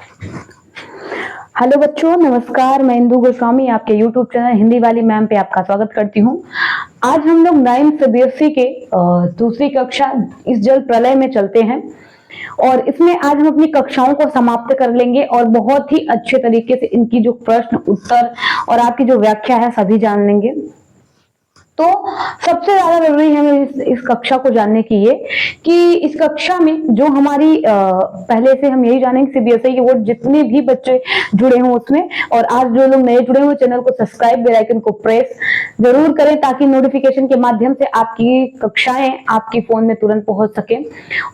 Hello बच्चों, नमस्कार। मैं इंदु गोस्वामी आपके यूट्यूब चैनल हिंदी वाली मैम पे आपका स्वागत करती हूँ। आज हम लोग 9th सीबीएसई के दूसरी कक्षा इस जल प्रलय में चलते हैं और इसमें आज हम अपनी कक्षाओं को समाप्त कर लेंगे और बहुत ही अच्छे तरीके से इनकी जो प्रश्न उत्तर और आपकी जो व्याख्या है सभी जान लेंगे। तो सबसे ज्यादा जरूरी है इस कक्षा को जानने की ये कि इस कक्षा में जो हमारी पहले से हम यही जानेंगे सीबीएसई के बोर्ड जितने भी बच्चे जुड़े हों उसमें, और आज जो लोग नए जुड़े हुए चैनल को सब्सक्राइब, बेल आइकन को प्रेस जरूर करें ताकि नोटिफिकेशन के माध्यम से आपकी कक्षाएं आपके फोन में तुरंत पहुंच सके।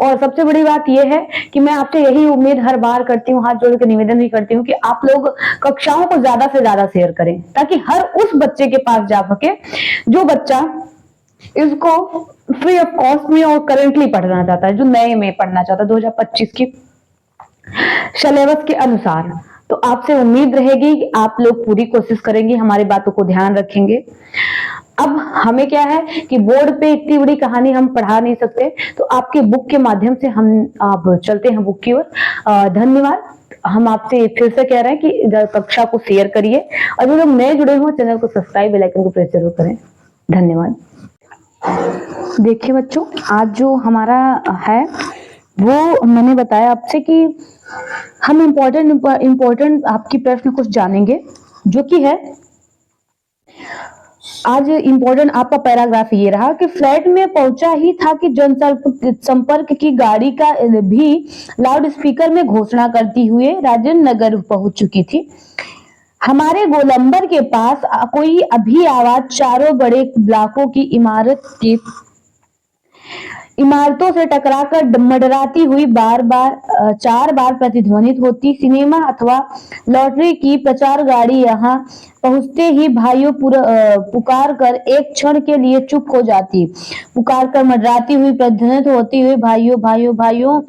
और सबसे बड़ी बात यह है कि मैं आपसे यही उम्मीद हर बार करती हूँ, हाथ जोड़ के निवेदन भी करती हूँ कि आप लोग कक्षाओं को ज्यादा से ज्यादा शेयर करें ताकि हर उस बच्चे के पास जा सके जो बच्चा इसको फ्री ऑफ कॉस्ट में और करेंटली पढ़ना चाहता है, जो नए में पढ़ना चाहता है 2025 की सिलेबस के अनुसार। तो आपसे उम्मीद रहेगी कि आप लोग पूरी कोशिश करेंगे, हमारी बातों को ध्यान रखेंगे। अब हमें क्या है कि बोर्ड पे इतनी बड़ी कहानी हम पढ़ा नहीं सकते, तो आपके बुक के माध्यम से हम आप चलते हैं बुक की ओर। धन्यवाद। हम आपसे फिर से कह रहे हैं कि कक्षा को शेयर करिए और जो लोग नए जुड़े हुए चैनल को सब्सक्राइब, बेल आइकन को प्रेस जरूर करें। धन्यवाद। देखिए बच्चों, आज जो हमारा है वो मैंने बताया आपसे कि हम इम्पोर्टेंट आपकी प्रश्न कुछ जानेंगे, जो कि है आज इम्पोर्टेंट आपका पैराग्राफ ये रहा कि फ्लैट में पहुंचा ही था कि जनसंपर्क की गाड़ी का भी लाउड स्पीकर में घोषणा करती हुए राजेंद्र नगर पहुंच चुकी थी। हमारे गोलंबर के पास कोई अभी आवाज चारों बड़े ब्लॉकों की इमारतों से टकराकर मडराती हुई चार बार प्रतिध्वनित होती। सिनेमा अथवा लॉटरी की प्रचार गाड़ी यहाँ पहुंचते ही भाइयों पुकार कर एक क्षण के लिए चुप हो जाती। पुकार कर मडराती हुई प्रतिध्वनित होती हुई भाइयों भाइयों भाइयों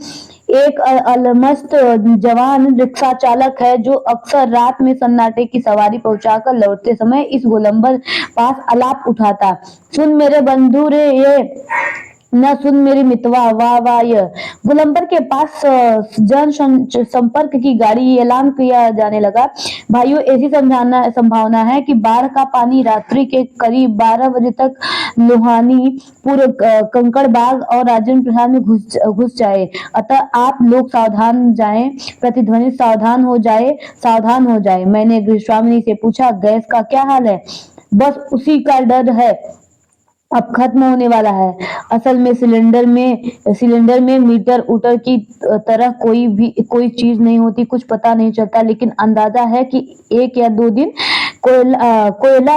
एक अलमस्त जवान रिक्शा चालक है जो अक्सर रात में सन्नाटे की सवारी पहुंचाकर लौटते समय इस गोलंबर पास आलाप उठाता। सुन मेरे बंधु रे ये न सुन मेरी मितवा वाह वाह। गोलंबर के पास जन संपर्क की गाड़ी ऐलान किया जाने लगा। भाइयों, ऐसी संभावना है कि बाढ़ का पानी रात्रि के करीब 12 बजे तक लोहानी पूर्व कंकड़बाग और राजेंद्र प्रसाद में घुस जाए। अतः आप लोग सावधान जाएं। प्रतिध्वनि सावधान हो जाए। मैंने गृहस्वामिनी से पूछा, गैस का क्या हाल है? बस उसी का डर है, अब खत्म होने वाला है। असल में सिलेंडर में मीटर उटर की तरह कोई चीज नहीं होती। कुछ पता नहीं चलता, लेकिन अंदाजा है कि 1 या 2 दिन कोयला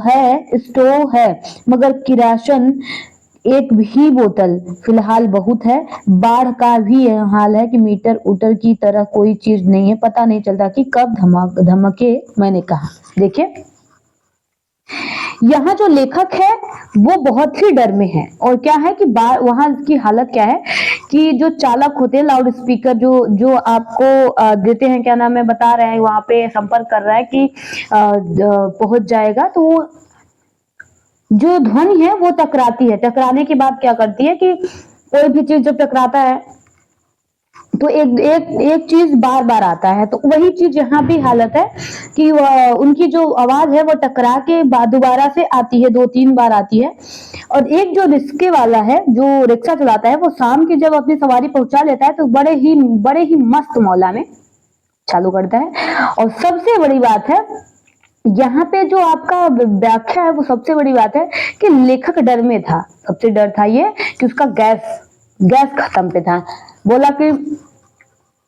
है, स्टोव है, मगर किरासन एक भी बोतल फिलहाल बहुत है। बाढ़ का भी यह हाल है कि मीटर उटर की तरह कोई चीज नहीं है। पता नहीं चलता कि कब धमके। मैंने कहा, देखिए यहाँ जो लेखक है वो बहुत ही डर में है। और क्या है कि वहां की हालत क्या है कि जो चालक होते हैं लाउड स्पीकर जो आपको देते हैं, क्या नाम है, बता रहे हैं, वहां पे संपर्क कर रहा है कि पहुंच जाएगा। तो जो ध्वनि है वो टकराती है। टकराने के बाद क्या करती है कि कोई भी चीज जब टकराता है तो एक चीज बार बार आता है। तो वही चीज यहाँ भी हालत है कि उनकी जो आवाज है वो टकरा के दोबारा से आती है, 2-3 बार आती है। और एक जो रिक्शे वाला है, जो रिक्शा चलाता है, वो शाम की जब अपनी सवारी पहुंचा लेता है तो बड़े ही मस्त मौला में चालू करता है। और सबसे बड़ी बात है यहाँ पे जो आपका व्याख्या है वो सबसे बड़ी बात है कि लेखक डर में था। सबसे डर था ये कि उसका गैस खत्म पे था। बोला कि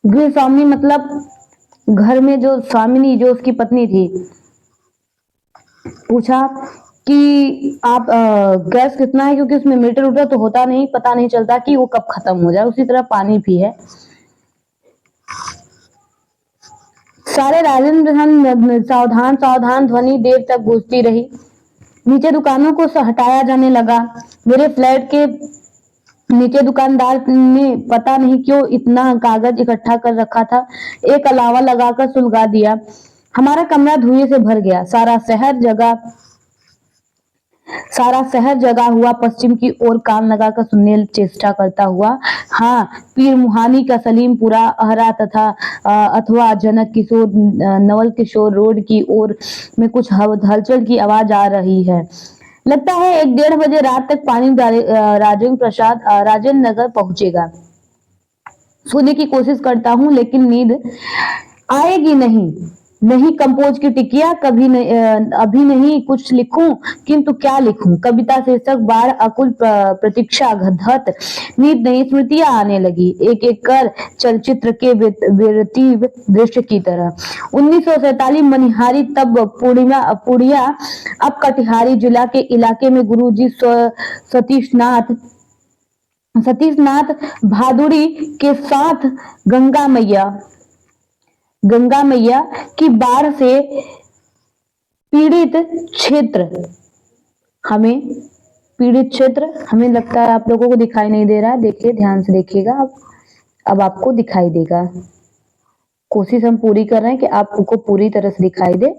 गृह स्वामी मतलब घर में जो स्वामिनी, जो उसकी पत्नी थी, पूछा कि आप गैस कितना है, क्योंकि उसमें मीटर उटर तो होता नहीं, पता नहीं चलता कि वो कब खत्म हो जाए। उसी तरह पानी भी है। सारे राजेंद्र सावधान सावधान ध्वनि देर तक गूंजती रही। नीचे दुकानों को हटाया जाने लगा। मेरे फ्लैट के नीचे दुकानदार ने पता नहीं क्यों इतना कागज इकट्ठा कर रखा था, एक अलावा लगाकर सुलगा दिया। हमारा कमरा धुएं से भर गया। सारा शहर सारा शहर जगा हुआ पश्चिम की ओर कान लगाकर सुनने चेष्टा करता हुआ। हाँ, पीर मुहानी का सलीमपुरा अहरा तथा अथवा जनक किशोर नवल किशोर रोड की ओर में कुछ हलचल की आवाज आ रही है। लगता है 1-1:30 बजे रात तक पानी राजेंद्र नगर पहुंचेगा। सोने की कोशिश करता हूँ लेकिन नींद आएगी नहीं। नहीं कंपोज की टिकिया कभी नहीं, अभी नहीं कुछ लिखूं, किंतु क्या लिखूं। कविता शीर्षक बाढ़ अकुल प्रतीक्षा धत नींद नहीं स्मृतियां आने लगी एक एक कर चलचित्र के विरतीब दृश्य की तरह। 1947 मनिहारी तब पुड़िया अब कटिहारी जिला के इलाके में गुरुजी सतीश नाथ भादुड़ी के साथ गंगा मैया की बाढ़ से पीड़ित क्षेत्र हमें लगता है आप लोगों को दिखाई नहीं दे रहा है। देखिए, ध्यान से देखिएगा। अब आपको दिखाई देगा। कोशिश हम पूरी कर रहे हैं कि आपको पूरी तरह से दिखाई दे।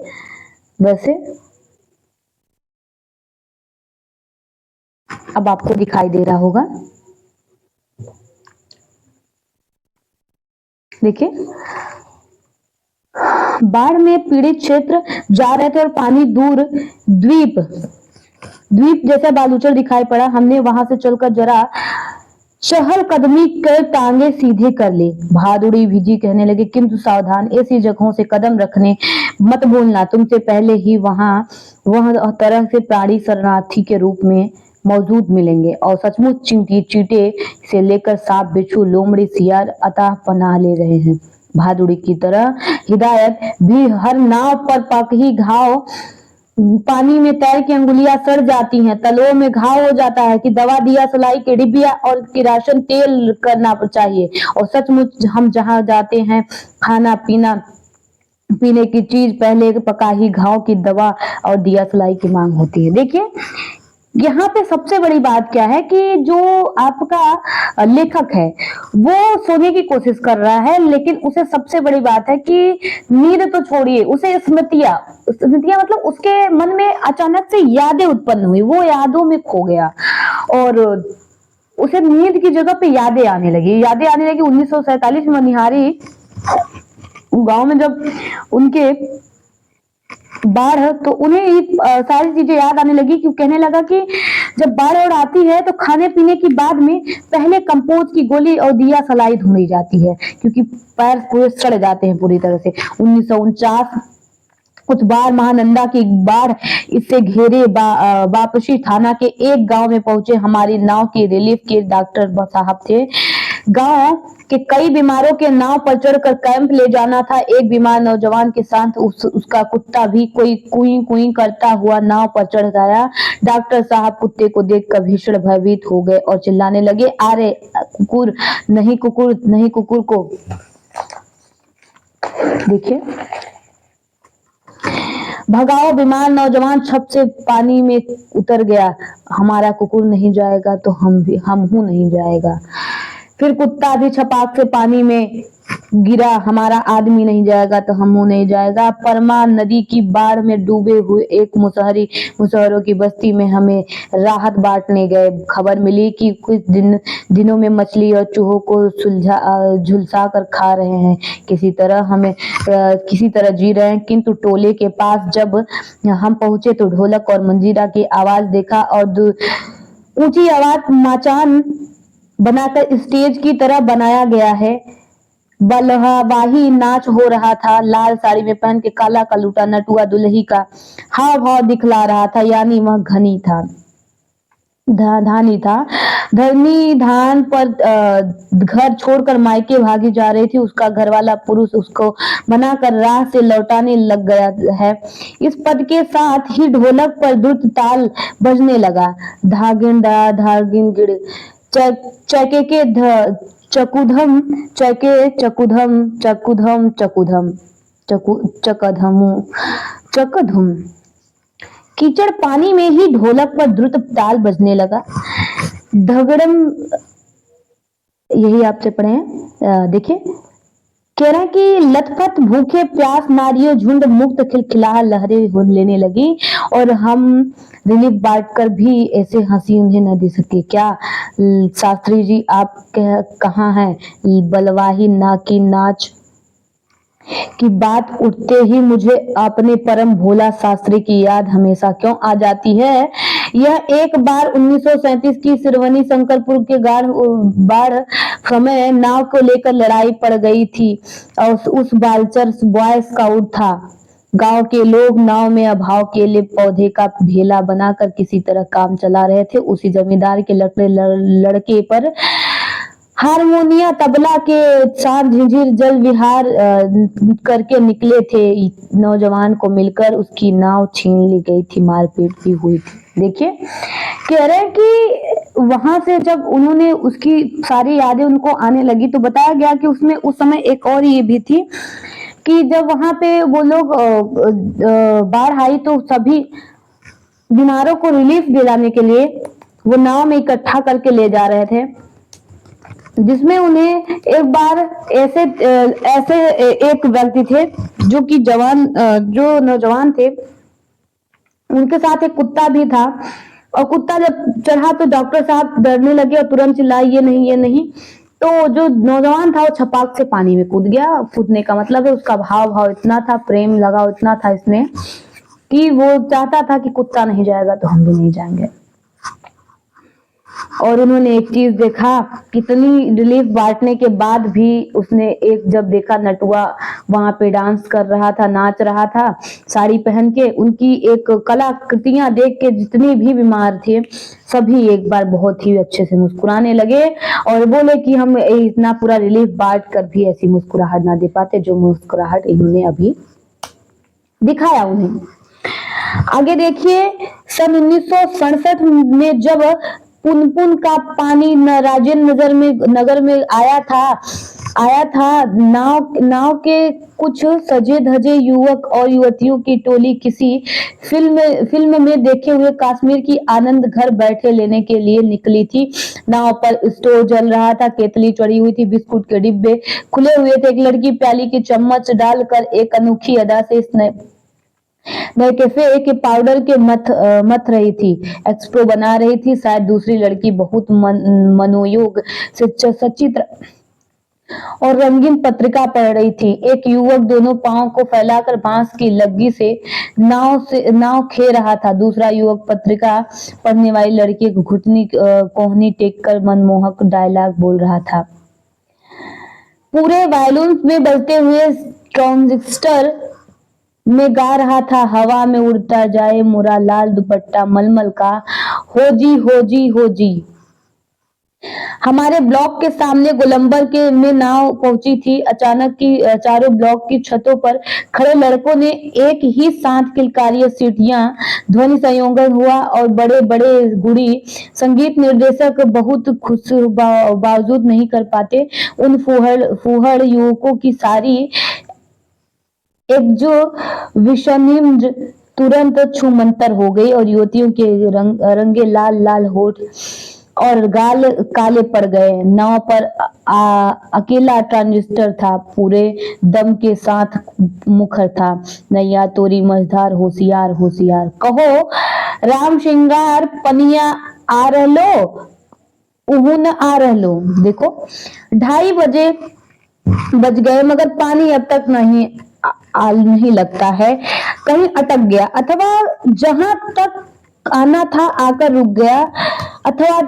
वैसे अब आपको दिखाई दे रहा होगा। देखिए, बाढ़ में पीड़ित क्षेत्र जा रहे थे और पानी दूर द्वीप जैसा बालूचर दिखाई पड़ा। हमने वहां से चलकर जरा चहल कदमी कर टांगे सीधे कर ली। भादुड़ी भिजी कहने लगे, किंतु सावधान, ऐसी जगहों से कदम रखने मत भूलना। तुमसे पहले ही वह तरह से प्राणी शरणार्थी के रूप में मौजूद मिलेंगे और सचमुच चींटे से लेकर सांप, बिच्छू, लोमड़ी, सियार अतः पनाह ले रहे हैं। भादुड़ी की तरह हिदायत भी हर नाव पर पकही घाव पानी में तैर के अंगुलियां सड़ जाती हैं, तलों में घाव हो जाता है कि दवा दिया सलाई के डिबिया और किरासन तेल करना चाहिए। और सचमुच हम जहां जाते हैं खाना पीने की चीज पहले पका ही घाव की दवा और दिया सलाई की मांग होती है। देखिए, यहाँ पे सबसे बड़ी बात क्या है कि जो आपका लेखक है वो सोने की कोशिश कर रहा है, लेकिन उसे सबसे बड़ी बात है कि नींद तो छोड़िए, उसे स्मृतियां मतलब उसके मन में अचानक से यादें उत्पन्न हुई, वो यादों में खो गया और उसे नींद की जगह पे यादें आने लगी। 1947 में मनिहारी गांव में जब उनके बाढ़, तो उन्हें सारी चीजें याद आने लगी। क्यों कहने लगा कि जब बाढ़ और आती है तो खाने पीने की बाद में पहले कंपोज की गोली और दिया सलाई ढूंढी जाती है, क्योंकि पैर पूरे सड़ जाते हैं पूरी तरह से। 1949 कुछ बार महानंदा की बाढ़ इससे घेरे वापसी थाना के एक गांव में पहुंचे हमारी नाव की रिलीफ के डॉक्टर साहब थे। गांव के कई बीमारों के नाव पर चढ़कर कैंप ले जाना था। एक बीमार नौजवान के साथ उसका कुत्ता भी कोई कुई कुई करता हुआ नाव पर चढ़ गया। डॉक्टर साहब कुत्ते को देखकर भीषण भयभीत हो गए और चिल्लाने लगे, अरे कुकुर नहीं कुकुर को देखिए भगाओ। बीमार नौजवान छप से पानी में उतर गया। हमारा कुकुर नहीं जाएगा तो हम हूं नहीं जाएगा। फिर कुत्ता भी छपाक से पानी में गिरा। हमारा आदमी नहीं जाएगा तो हम नहीं जाएगा। परमा नदी की बाढ़ में डूबे हुए एक मुसहरों की बस्ती में हमें राहत बांटने गए। खबर मिली कि कुछ दिनों में मछली और चूहों को झुलसा कर खा रहे हैं। किसी तरह जी रहे हैं। किंतु टोले के पास जब हम पहुंचे तो ढोलक और मंजीरा की आवाज देखा और ऊंची आवाज माचान बनाकर स्टेज की तरह बनाया गया है। बलवाही नाच हो रहा था। लाल साड़ी में पहन के काला कलूटा नटुआ दुल्ही का हाव भाव दिखला रहा था, यानी वह धानी था। धरनी धान पर घर छोड़कर मायके भागी जा रही थी। उसका घरवाला पुरुष उसको मनाकर राह से लौटाने लग गया है। इस पद के साथ ही ढोलक पर द्रुत ताल बजने लगा। धागिन दा धागिन गिड़ चके के चकुधम चके चकुधम चकधुम। कीचड़ पानी में ही ढोलक पर द्रुत ताल बजने लगा। धगड़म, यही आपसे पढ़े हैं। देखिए, कह रहे हैं कि लथपथ भूखे प्यास नारियों झुंड मुक्त खिलखिला लहरें लेने लगी और हम रिलीफ बांट कर भी ऐसे हंसी उन्हें न दे सके क्या। शास्त्री जी आप कहाँ हैं। बलवाही ना की नाच की बात उठते ही मुझे अपने परम भोला शास्त्री की याद हमेशा क्यों आ जाती है। यह एक बार 1937 की सिरवनी शंकरपुर के बाढ़ समय नाव को लेकर लड़ाई पड़ गई थी और उस बालचर बॉय स्काउट था। गांव के लोग नाव में अभाव के लिए पौधे का भेला बनाकर किसी तरह काम चला रहे थे। उसी जमींदार के लड़के पर हारमोनिया तबला के साथ झिझिर जल विहार करके निकले थे। नौजवान को मिलकर उसकी नाव छीन ली गई थी, मारपीट भी हुई थी। देखिए कह रहे हैं कि वहां से जब उन्होंने उसकी सारी यादें उनको आने लगी तो बताया गया कि उसमें उस समय एक और ये भी थी कि जब वहां पे वो लोग बाढ़ आई तो सभी बीमारों को रिलीफ दिलाने के लिए वो नाव में इकट्ठा करके ले जा रहे थे, जिसमें उन्हें एक बार ऐसे एक व्यक्ति थे जो कि जो नौजवान थे, उनके साथ एक कुत्ता भी था और कुत्ता जब चढ़ा तो डॉक्टर साहब डरने लगे और तुरंत चिल्लाए ये नहीं ये नहीं। तो जो नौजवान था वो छपाक से पानी में कूद गया। कूदने का मतलब है उसका भाव इतना था, प्रेम लगाव इतना था इसमें कि वो चाहता था कि कुत्ता नहीं जाएगा तो हम भी नहीं जाएंगे। और उन्होंने एक चीज देखा, कितनी रिलीफ बांटने के बाद भी उसने एक जब देखा नटुआ वहां पे डांस कर रहा था, नाच रहा था साड़ी पहन के, उनकी एक कलाकृतियां देख के जितनी भी बीमार थे सभी एक बार बहुत ही अच्छे से मुस्कुराने लगे और बोले कि हम इतना पूरा रिलीफ बांट कर भी ऐसी मुस्कुराहट ना दे पाते जो मुस्कुराहट इन्होंने अभी दिखाया उन्हें। आगे देखिए सन 1967 में जब पुनपुन का पानी राजेंद्र नगर में आया था नाव के कुछ सजे धजे युवक और युवतियों की टोली किसी फिल्म में देखे हुए कश्मीर की आनंद घर बैठे लेने के लिए निकली थी। नाव पर स्टोव जल रहा था, केतली चढ़ी हुई थी, बिस्कुट के डिब्बे खुले हुए थे। एक लड़की प्याली की चम्मच डालकर एक अनोखी अदा से कैफे के पाउडर के मथ रही थी, एक्सप्रो बना रही थी। शायद दूसरी लड़की बहुत मनोयोग से सचित्र और रंगीन पत्रिका पढ़ रही थी। एक युवक दोनों पांव को फैलाकर बांस की लग्गी से नाव खे रहा था। दूसरा युवक पत्रिका पढ़ने वाली लड़की को घुटनी कोहनी टेक कर मनमोहक डायलॉग बोल रहा था। पूरे वायलिन में बजते हुए ट्रांजिस्टर में गा रहा था, हवा में उड़ता जाए मोरा लाल दुपट्टा मलमल का, हो जी हो जी हो जी। हमारे ब्लॉक के सामने गोलंबर के में नाव पहुंची थी। अचानक की चारों ब्लॉक की छतों पर खड़े लड़कों ने एक ही साथ किलकारी सीटियां ध्वनि संयोजन हुआ और बड़े बड़े गुड़ी संगीत निर्देशक बहुत खुश बावजूद नहीं कर पाते उन फूहड़ युवकों की सारी एक जो विषनिम्न तुरंत छूमंतर हो गई और युवतियों के रंगे लाल लाल होठ और गाल काले पड़ गए। नाव पर अकेला ट्रांजिस्टर था, पूरे दम के साथ मुखर था, नैया तोरी मझधार होशियार होशियार, कहो राम श्रृंगार पनिया आ रहलो उहु न आ रहलो। देखो 2:30 बज गए मगर पानी अब तक नहीं लगता है, कहीं अटक गया अथवा जहां तक आना था आकर रुक गया, अथवा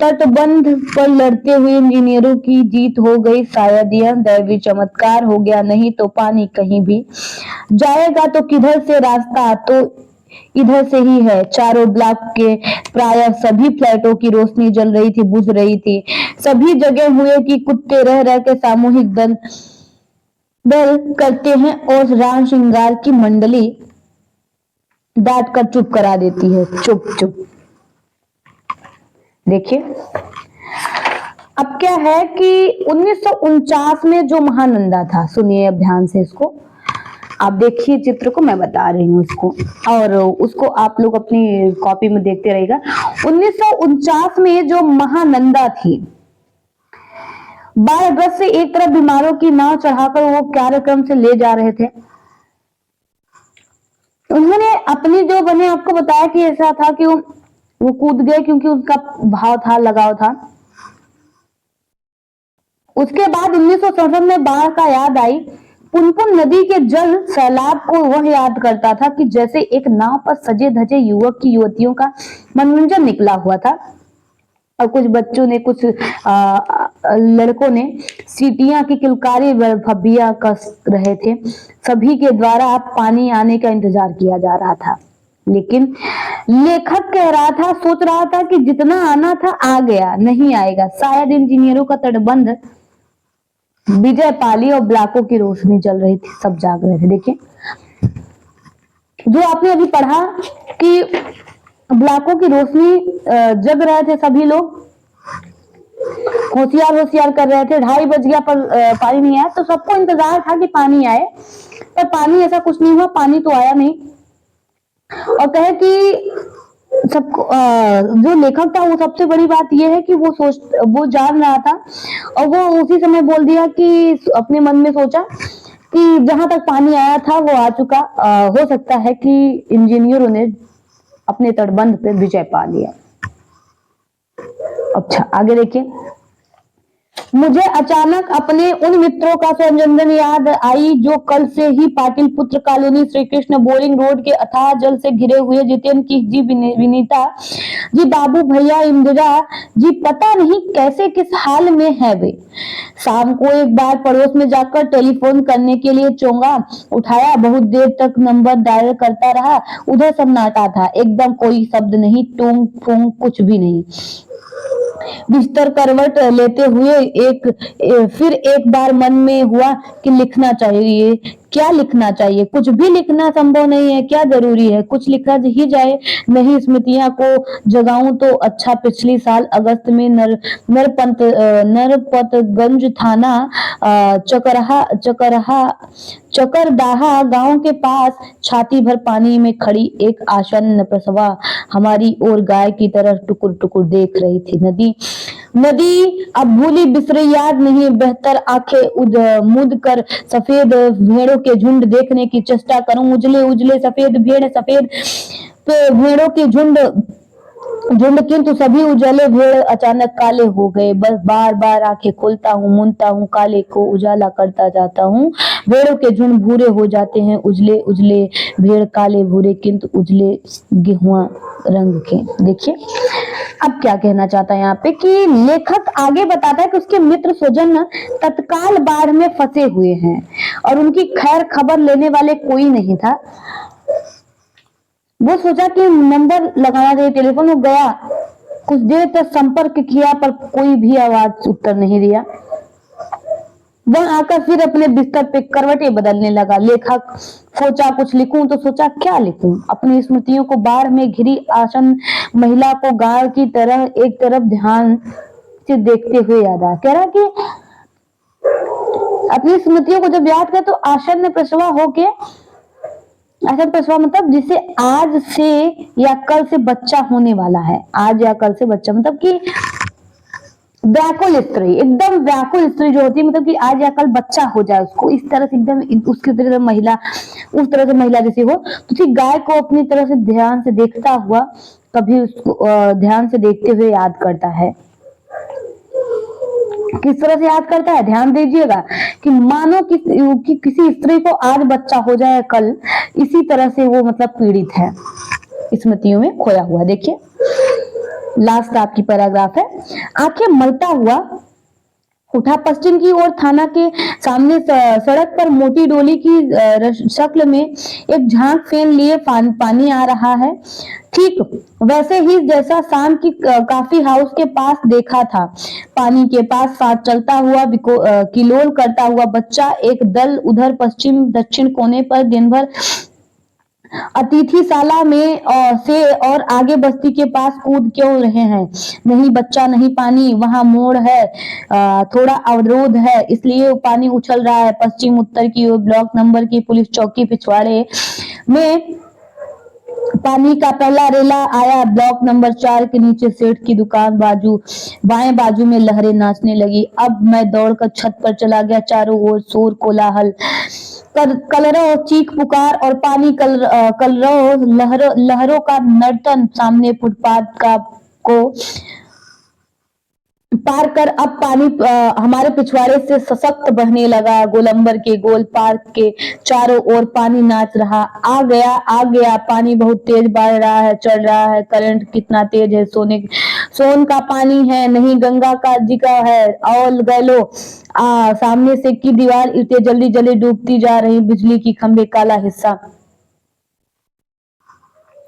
तटबंध पर लड़ते हुए इंजीनियरों की जीत हो गई। शायद यह दैवी चमत्कार हो गया, नहीं तो पानी कहीं भी जाएगा तो किधर से रास्ता तो इधर से ही है। चारों ब्लॉक के प्राय सभी फ्लैटों की रोशनी जल रही थी, बुझ रही थी। सभी जगह हुए कि कुत्ते रह रह के सामूहिक दल करते हैं और राम श्रृंगार की मंडली डांट कर चुप करा देती है। चुप चुप। देखिए अब क्या है कि 1949 में जो महानंदा था, सुनिए अब ध्यान से इसको, आप देखिए चित्र को, मैं बता रही हूँ इसको और उसको आप लोग अपनी कॉपी में देखते रहिएगा। 1949 में जो महानंदा थी बाढ़ग्रस्त से एक तरफ बीमारों की नाव चढ़ाकर वो कार्यक्रम से ले जा रहे थे। उन्होंने अपनी जो मैंने आपको बताया कि ऐसा था कि वो कूद गए क्योंकि उनका भाव था, लगाव था। उसके बाद 1967 में बाढ़ का याद आई। पुनपुन नदी के जल सैलाब को वह याद करता था कि जैसे एक नाव पर सजे धजे युवक की युवतियों का मनोरंजन निकला हुआ था और कुछ बच्चों ने, कुछ लड़कों ने सीटियां की किलकारी भब्बियां कस रहे थे। सभी के द्वारा अब पानी आने का इंतजार किया जा रहा था, लेकिन लेखक कह रहा था, सोच रहा था कि जितना आना था आ गया, नहीं आएगा। शायद इंजीनियरों का तटबंध विजय पाली और ब्लाकों की रोशनी जल रही थी, सब जाग रहे थे। देखिए जो आपने अभी पढ़ा कि ब्लाकों की रोशनी जग रहे थे, सभी लोग होशियार होशियार कर रहे थे। 2:30 बज गया पर पानी नहीं आया, तो सबको इंतजार था कि पानी आए, पर पानी ऐसा कुछ नहीं हुआ, पानी तो आया नहीं। और कहे कि सबको जो लेखक था, वो सबसे बड़ी बात यह है कि वो जान रहा था और वो उसी समय बोल दिया कि अपने मन में सोचा कि जहां तक पानी आया था वो आ चुका, हो सकता है कि इंजीनियरों ने अपने तटबंध पे विजय पा लिया। अच्छा आगे देखिए। मुझे अचानक अपने उन मित्रों का स्वजनजन याद आई जो कल से ही पाटिल पुत्र colony, Shri Krishna boring road के अथाह जल से घिरे हुए जितेंद्र की जी, विनीता जी, बाबू भैया, इंदिरा जी, पता नहीं कैसे किस हाल में है वे। शाम को एक बार पड़ोस में जाकर टेलीफोन करने के लिए चोंगा उठाया, बहुत देर तक नंबर डायल करता रहा। उधर सन्नाटा था, एकदम कोई शब्द नहीं, टूंग फूंग कुछ भी नहीं। बिस्तर करवट लेते हुए फिर एक बार मन में हुआ कि लिखना चाहिए। क्या लिखना चाहिए? कुछ भी लिखना संभव नहीं है, क्या जरूरी है, कुछ लिखा ही जाए। नहीं, स्मृतियां को जगाऊं तो अच्छा। पिछली साल अगस्त में नरपतगंज थाना चकरदाहा गांव के पास छाती भर पानी में खड़ी एक आसन्न प्रसवा हमारी ओर गाय की तरह टुकुर टुकुर देख रही थी। नदी अब भूली बिसरी याद नहीं, बेहतर आंखें मूंद कर सफेद भेड़ों के झुंड देखने की चेष्टा करूं। उजले उजले सफेद भेड़ों के झुंड, किंतु सभी उजाले भेड़ अचानक काले हो गए। बस बार बार आंखें खोलता हूँ, मूंदता हूँ, काले को उजाला करता जाता हूँ। भेड़ों के झुंड भूरे हो जाते हैं, उजले उजले भेड़ काले भूरे, किंतु उजले गेहुआ रंग के। देखिए अब क्या कहना चाहता है यहाँ पे कि लेखक आगे बताता है कि उसके मित्र स्वजन तत्काल बाढ़ में फंसे हुए हैं और उनकी खैर खबर लेने वाले कोई नहीं था। वो सोचा कि नंबर लगाना चाहिए, टेलीफोन। वो गया, कुछ देर तक संपर्क किया पर कोई भी आवाज उत्तर नहीं दिया। वह आकर फिर अपने बिस्तर पे करवटें बदलने लगा। लेखक सोचा कुछ लिखूं, तो सोचा क्या लिखूं। अपनी स्मृतियों को बाढ़ में घिरी आसन महिला को गाय की तरह एक तरफ ध्यान से देखते हुए याद आया। कह रहा कि अपनी स्मृतियों को जब याद कर तो आसन्न प्रसवा होके, आसन्न प्रसवा मतलब जिसे आज से या कल से बच्चा होने वाला है। आज या कल से बच्चा मतलब कि व्याकुल स्त्री, एकदम व्याकुल स्त्री जो होती है, मतलब कि आज या कल बच्चा हो जाए उसको, इस तरह से एकदम उसकी तरह महिला, उस तरह से महिला जैसी हो। तो ठीक गाय को अपनी तरह से ध्यान से देखता हुआ, कभी उसको ध्यान से देखते हुए याद करता है। किस तरह से याद करता है, ध्यान दीजिएगा कि मानो कि किसी स्त्री को आज बच्चा हो जाए कल, इसी तरह से वो मतलब पीड़ित है, स्मृतियों में खोया हुआ। देखिए लास्ट आपकी पैराग्राफ है। आंखें मलता हुआ उठा, पश्चिम की ओर थाना के सामने सड़क पर मोटी डोली की शक्ल में एक झांक फेन लिए पानी आ रहा है, ठीक वैसे ही जैसा शाम की कॉफी हाउस के पास देखा था। पानी के पास साथ चलता हुआ किलोल करता हुआ बच्चा एक दल उधर पश्चिम दक्षिण कोने पर दिन भर अतिथिशाला में और आगे बस्ती के पास कूद क्यों रहे हैं। नहीं बच्चा, नहीं पानी, वहां मोड़ है, थोड़ा अवरोध है, इसलिए पानी उछल रहा है। पश्चिम उत्तर की ओर ब्लॉक नंबर की पुलिस चौकी पिछवाड़े में पानी का पहला रेला आया ब्लॉक नंबर 4 के नीचे, सेठ की दुकान बाएं बाजू में लहरें नाचने लगी। अब मैं दौड़कर छत पर चला गया। चारों ओर शोर कोलाहल, कलरव, चीख पुकार और पानी कलरव, लहरों का नर्तन। सामने फुटपाथ को पार कर अब पानी हमारे पिछवाड़े से सशक्त बहने लगा। गोलंबर के गोल पार्क के चारों ओर पानी नाच रहा। आ गया पानी बहुत तेज बढ़ रहा है, चढ़ रहा है। करंट कितना तेज है? सोन का पानी है, नहीं गंगा का जी का है। और गैलो सामने से की दीवार ईंटें जल्दी जल्दी डूबती जा रही। बिजली की खंभे काला हिस्सा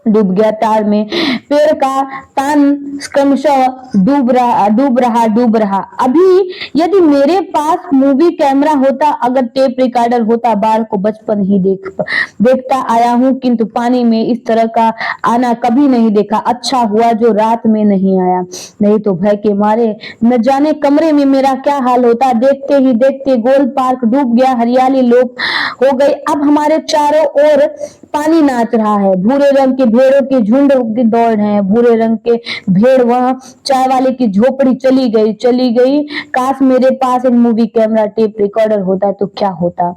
डूब गया तार में। पेड़ का तन क्रमशः डूब रहा। अभी यदि मेरे पास मूवी कैमरा होता, अगर टेप रिकॉर्डर होता, बाढ़ को बचपन ही देखता आया हूँ, किंतु पानी में इस तरह का आना कभी नहीं देखा। अच्छा हुआ जो रात में नहीं आया, नहीं तो भय के मारे न जाने कमरे में मेरा क्या हाल होता। देखते ही देखते गोल पार्क डूब गया, हरियाली लोप हो गई। अब हमारे चारों ओर पानी नाच रहा है। भूरे रंग के भेड़ों के झुंड की दौड़ है। भूरे रंग के भेड़ वहां चाय वाले की झोपड़ी चली गई। काश मेरे पास एक मूवी कैमरा टेप रिकॉर्डर होता तो क्या होता।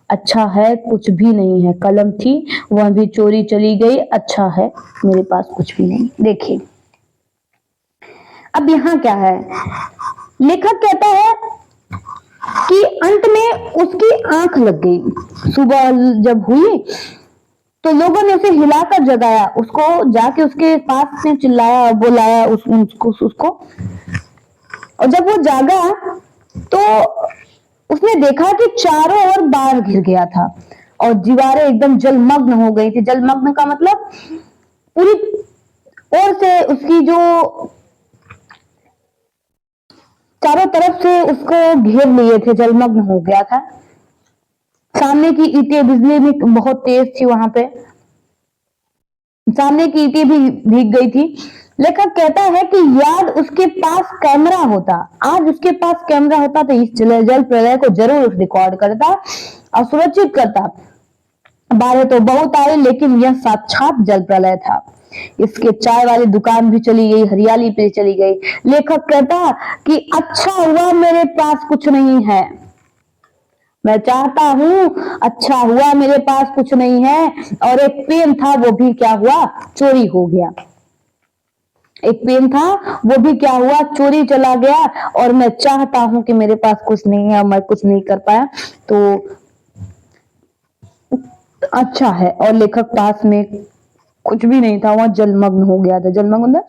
अच्छा है कुछ भी नहीं है। कलम थी वह भी चोरी चली गई। अच्छा है मेरे पास कुछ भी नहीं। देखिए अब यहाँ क्या है, लेखक कहता है कि अंत में उसकी आंख लग गई। सुबह जब हुई तो लोगों ने उसे हिलाकर जगाया। उसको जाके उसके पास में चिल्लाया, बुलाया उसको। और जब वो जागा तो उसने देखा कि चारों ओर बाढ़ घिर गया था और दीवारें एकदम जलमग्न हो गई थी। जलमग्न का मतलब पूरी ओर से उसकी जो चारों तरफ से उसको घेर लिए थे, जलमग्न हो गया था। सामने की ईंटें, बिजली भी बहुत तेज थी वहां पे, सामने की ईंटें भी भीग गई थी। लेखक कहता है कि याद उसके पास कैमरा होता, आज उसके पास कैमरा होता तो इस जल प्रलय को जरूर रिकॉर्ड करता और सुरक्षित करता। बाढ़ तो बहुत आई लेकिन यह साक्षात जल प्रलय था। इसके चाय वाली दुकान भी चली गई, हरियाली पे चली गई। लेखक कहता कि अच्छा हुआ मेरे पास कुछ नहीं है। मैं चाहता हूं अच्छा हुआ मेरे पास कुछ नहीं है। और एक पेन था वो भी क्या हुआ, चोरी हो गया। एक पेन था वो भी क्या हुआ, चोरी चला गया। और मैं चाहता हूं कि मेरे पास कुछ नहीं है, मैं कुछ नहीं कर पाया तो अच्छा है। और लेखक पास में कुछ भी नहीं था, वहां जलमग्न हो गया था। जलमग्न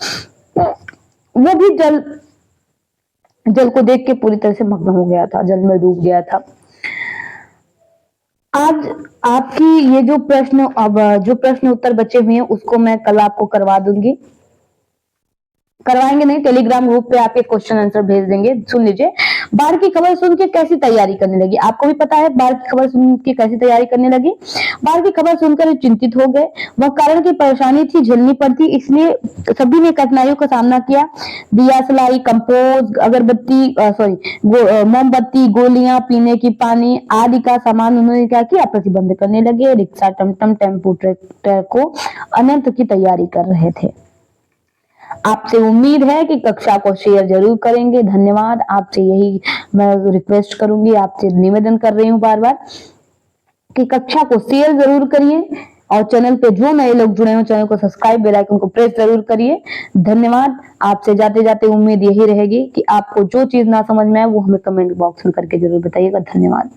वो भी जल को देख के पूरी तरह से मग्न हो गया था, जल में डूब गया था। आज आपकी ये जो प्रश्न उत्तर बचे हुए हैं उसको मैं कल आपको करवा दूंगी। करवाएंगे नहीं, टेलीग्राम ग्रुप पे आपके क्वेश्चन आंसर भेज देंगे। सुन लीजिए, बाढ़ की खबर सुन के कैसी तैयारी करने लगी। आपको भी पता है बाढ़ की खबर सुन के कैसी तैयारी करने लगी। बाढ़ की खबर सुनकर चिंतित हो गए। वह कारण की परेशानी थी, झेलनी पड़ती, इसलिए सभी ने कठिनाइयों का सामना किया। दिया सलाई, कंपोज, अगरबत्ती, मोमबत्ती, गोलियां, पीने की पानी आदि का सामान उन्होंने क्या किया, प्रतिबंध करने लगे। रिक्शा, टमटम, टेम्पो, ट्रैक्टर को अनंत की तैयारी कर रहे थे। आपसे उम्मीद है कि कक्षा को शेयर जरूर करेंगे। धन्यवाद। आपसे यही मैं रिक्वेस्ट करूंगी, आपसे निवेदन कर रही हूँ बार बार कि कक्षा को शेयर जरूर करिए और चैनल पे जो नए लोग जुड़े हो चैनल को सब्सक्राइब, बेल आइकन को प्रेस जरूर करिए। धन्यवाद। आपसे जाते जाते उम्मीद यही रहेगी कि आपको जो चीज ना समझ में आए वो हमें कमेंट बॉक्स में करके जरूर बताइएगा। धन्यवाद।